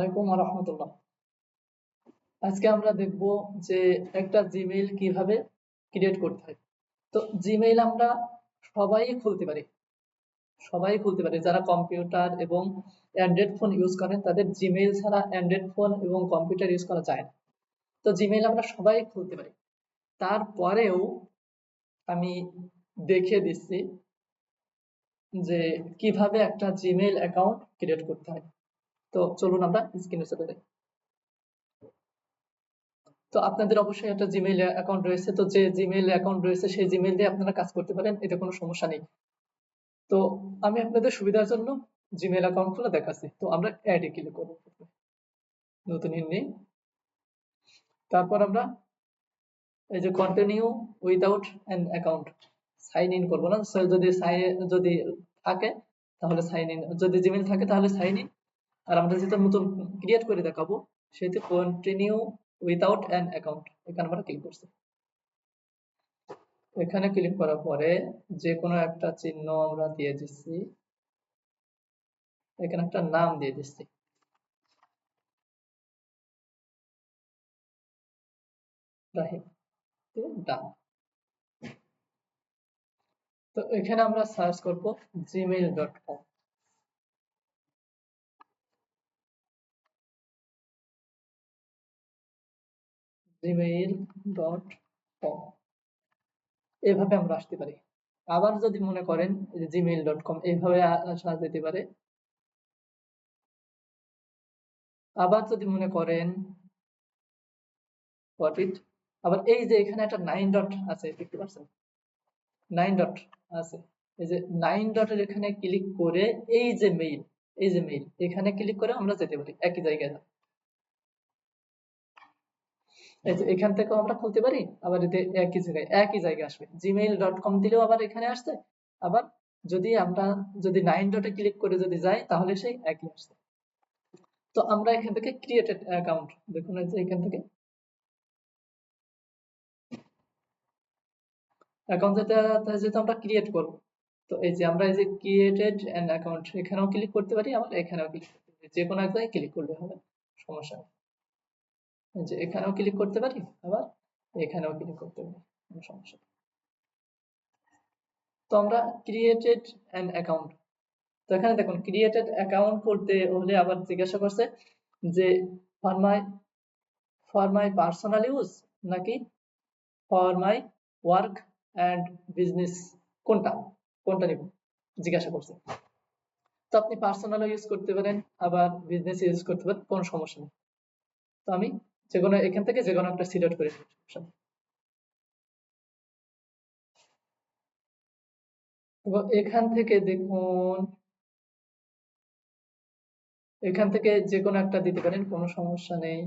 আসসালামু আলাইকুম রহমতুল্লাহ। আজকে আমরা দেখব যে একটা জিমেইল কিভাবে ক্রিয়েট করতে হয়। তো জিমেইল আমরা সবাই খুলতে পারি, যারা কম্পিউটার এবং অ্যান্ড্রয়েড ফোন ইউজ করেন তাদের জিমেইল ছাড়া অ্যান্ড্রয়েড ফোন এবং কম্পিউটার ইউজ করা যায় না। তো জিমেইল আমরা সবাই খুলতে পারি। তারপরেও আমি দেখিয়ে দিচ্ছি যে কিভাবে একটা জিমেইল অ্যাকাউন্ট ক্রিয়েট করতে হয়। তো চলুন আমরা স্ক্রিনে চলে যাই। তো আপনাদের অবশ্যই একটা জিমেইল অ্যাকাউন্ট রয়েছে, তো যে জিমেইল অ্যাকাউন্ট রয়েছে সেই জিমেইল দিয়ে আপনারা কাজ করতে পারেন, এতে কোনো সমস্যা নেই। তো আমি আপনাদের সুবিধার জন্য জিমেইল অ্যাকাউন্ট খুলে দেখাচ্ছি। তো আমরা অ্যাড এ ক্লিক করব, নতুন নেই। তারপর আমরা এই যে continue without an account, sign in করবো না। যদি থাকে তাহলে সাইন ইন, যদি জিমেইল থাকে তাহলে সাইন ইন। আর আমরা যেটা নতুন ক্রিয়েট করে দেখাবো সেটা কন্টিনিউ উইদাউট অ্যান অ্যাকাউন্ট, এখানে আমরা ক্লিক করছি। এখানে ক্লিক করার পরে যে কোনো একটা চিহ্ন আমরা দিয়ে দিচ্ছি, এখানে একটা নাম দিয়ে দিচ্ছি, রাহিম। ডান। তো এখানে আমরা সার্চ করব gmail.com। gmail.com এভাবে আমরা আসতে পারি। আবার যদি মনে করেন gmail.com এইভাবে আসা যেতে পারে। আবার যদি মনে করেন what it, আবার এই যে এখানে একটা 9 ডট আছে, দেখতে পাচ্ছেন 9 ডট আছে। এই যে 9 ডটের এখানে ক্লিক করে এই যে মেইল এখানে ক্লিক করে আমরা যেতে পারি একই জায়গায়। এই যে এখান থেকেও আমরা খুলতে পারি, আবার এতে একই জায়গায় আসবে। gmail.com দিলেও আবার এখানে আসছে। আবার যদি 9 ডটে ক্লিক করে যদি যাই তাহলে সেই একই আসছে। তো আমরা এখান থেকে ক্রিয়েটেড অ্যাকাউন্ট দেখুন, এই যে এখান থেকে অ্যাকাউন্ট যেটা আমরা ক্রিয়েট করব। তো এই যে আমরা এই যে ক্রিয়েটেড অ্যান অ্যাকাউন্ট এখানেও ক্লিক করতে পারি, আবার এখানেও ক্লিক করতে পারি, যে কোনো এক জায়গায় ক্লিক করলে হবে, সমস্যা নেই। এই যে এখানেও ক্লিক করতে পারি, আবার এখানেও ক্লিক করতে পারি, কোনো সমস্যা নেই। তো আমরা ক্রিয়েটেড অ্যান অ্যাকাউন্ট, তো এখানে দেখুন ক্রিয়েটেড অ্যাকাউন্ট করতে হলে আবার জিজ্ঞাসা করছে যে ফর মাই পার্সোনাল ইউজ নাকি for my work and business, কোনটা কোনটা নিব জিজ্ঞাসা করছে। তো আপনি পার্সোনাল ইউজ করতে পারেন, আবার বিজনেস ইউজ করতে পারেন, কোনো সমস্যা নেই। তো আমি যেকোনো এখান থেকে যেকোনো একটা সিলেক্ট করে নেব, সমস্যা নেই। এবং এখান থেকে দেখুন, এখান থেকে যেকোনো একটা দিতে পারেন, কোনো সমস্যা নেই,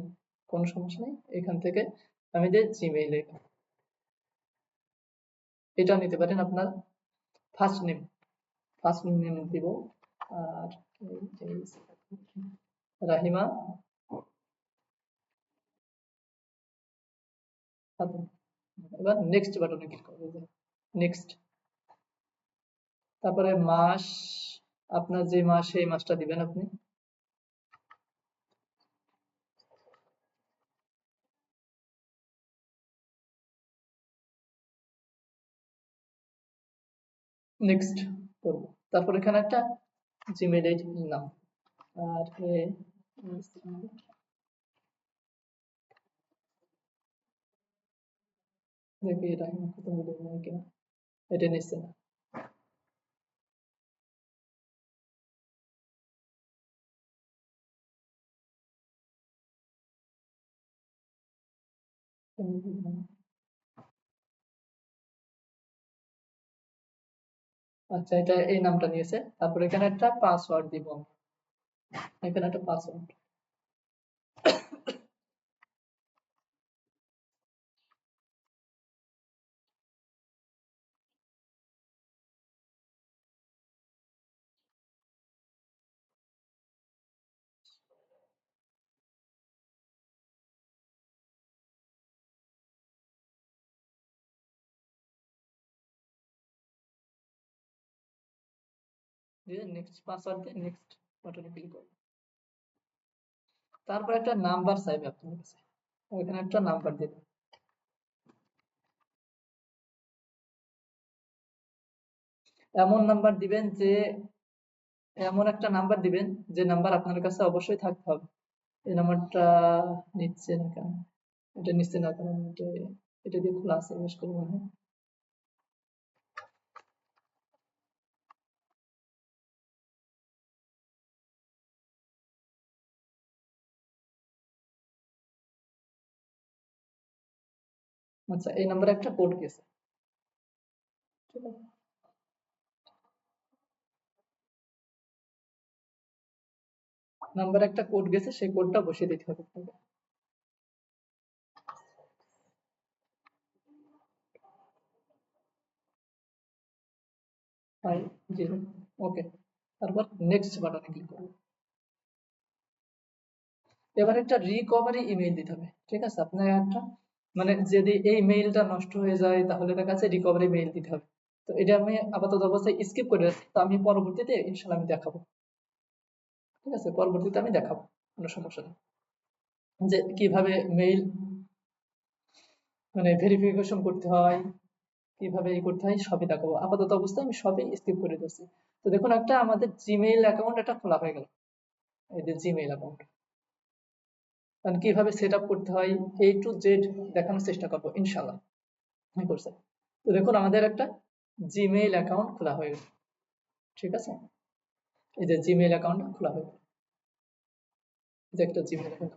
কোনো সমস্যা নেই। এখান থেকে আমি যে জিমেইল এটা নিতে পারেন আপনার ফার্স্ট নেম, দিব। আর রাহিমা খাতুন। এবার নেক্সট বাটনে ক্লিক করবে, নেক্সট। তারপরে মাস, আপনার যে মাস সেই মাসটা দিবেন আপনি। নেক্সট করব। তারপর এখানে একটা জিমেইল আইডি নাম, আর দেখি রাহিমা খাতুন বলে নাই কিনা, এটা নিচ্ছে না। আচ্ছা, এটা এই নামটা নিয়েছে। তারপর এখানে একটা পাসওয়ার্ড দিব, এখানে একটা পাসওয়ার্ড। দিয়ে নেক্সট পাসওয়ার্ড দিয়ে নেক্সট বাটনে ক্লিক করব। তারপর একটা নাম্বার চাইবে আপনার কাছে, ওইখানে একটা নাম্বার দিবেন। এমন নাম্বার দিবেন যে এমন একটা নাম্বার দিবেন যে নাম্বার আপনার কাছে অবশ্যই থাকতে হবে। এই নাম্বারটা নিচ্ছে না কেন, এটা নিচ্ছে না কারণ এটা দিয়ে খোলা আছে বেশ করে মনে হয়। আচ্ছা, এই নাম্বারে একটা কোড গেছে, ঠিক আছে? নাম্বারে একটা কোড গেছে, সেই কোডটা বসিয়ে দিতে হবে আপনাকে। 5 0, ওকে। তারপর নেক্সট বাটনে ক্লিক করুন। এবার একটা রিকভারি ইমেল দিতে হবে, ঠিক আছে? আপনার একটা মানে যদি এই মেইলটা নষ্ট হয়ে যায় তাহলে দেখা যাচ্ছে রিকভারি মেইল দিতে হবে। তো এটা আমি আপাতত অবস্থায় স্কিপ করে রাখছি, তো আমি পরবর্তীতে ইনশাল্লাহ আমি দেখাবো, ঠিক আছে? পরবর্তীতে আমি দেখাবো, কোনো সমস্যা নেই, যে কিভাবে মেইল মানে ভেরিফিকেশন করতে হয়, কিভাবে করতে হয় সবই দেখাবো। আপাতত অবস্থায় আমি সবই স্কিপ করে দিচ্ছি। তো দেখুন, একটা আমাদের জিমেইল অ্যাকাউন্ট একটা খোলা হয়ে গেল, এই যে জিমেইল অ্যাকাউন্ট। কারণ কিভাবে সেট আপ করতে হয় A to Z দেখানোর চেষ্টা করবো ইনশাল্লাহ, আমি করছি। তো দেখুন, আমাদের একটা জিমেইল অ্যাকাউন্ট খোলা হয়ে গেল, ঠিক আছে? এই যে জিমেইল অ্যাকাউন্ট খোলা হয়ে গেল, এই যে একটা জিমেইল অ্যাকাউন্ট।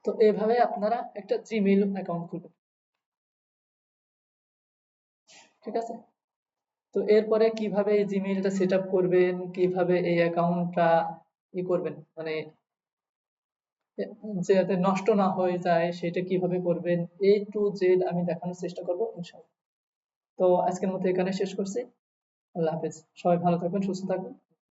তো এইভাবে আপনারা একটা জিমেইল অ্যাকাউন্ট খুলবেন, ঠিক আছে? তো এরপরে কিভাবে এই জিমেইলটা সেট আপ করবেন, কিভাবে এই অ্যাকাউন্টটা করবেন মানে যাতে নষ্ট না হয়ে যায় সেটা কিভাবে করবেন, A to Z আমি দেখানোর চেষ্টা করবো ইনশাআল্লাহ। তো আজকের মতো এখানে শেষ করছি। আল্লাহ হাফেজ, সবাই ভালো থাকবেন, সুস্থ থাকবেন।